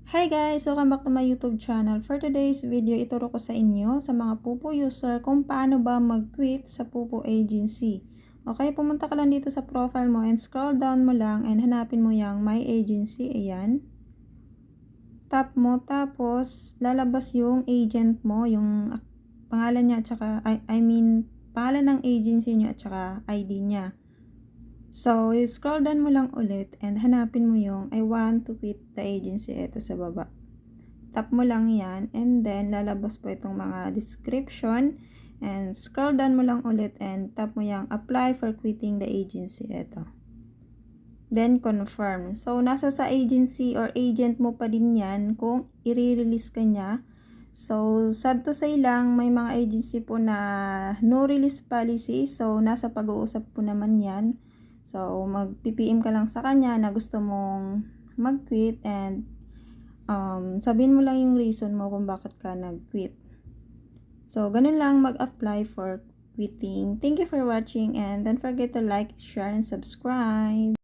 Hi guys! Welcome back to my YouTube channel. For today's video, ituro ko sa inyo sa mga Pupo user kung paano ba mag-quit sa Pupo agency. Okay, pumunta ka lang dito sa profile mo and scroll down mo lang and hanapin mo yung My Agency. Ayan. Tap mo, tapos lalabas yung agent mo, yung pangalan niya at saka, pangalan ng agency niya at saka ID niya. So, scroll down mo lang ulit and hanapin mo yung I want to quit the agency. Ito sa baba. Tap mo lang yan and then lalabas po itong mga description and scroll down mo lang ulit and tap mo yung apply for quitting the agency. Ito. Then confirm. So, nasa sa agency or agent mo pa din yan kung i-release ka niya. So, sad to say lang, may mga agency po na no release policy. So, nasa pag-uusap po naman yan. So, mag-PPM ka lang sa kanya na gusto mong mag-quit and sabihin mo lang yung reason mo kung bakit ka nag-quit. So, ganun lang mag-apply for quitting. Thank you for watching and don't forget to like, share, and subscribe.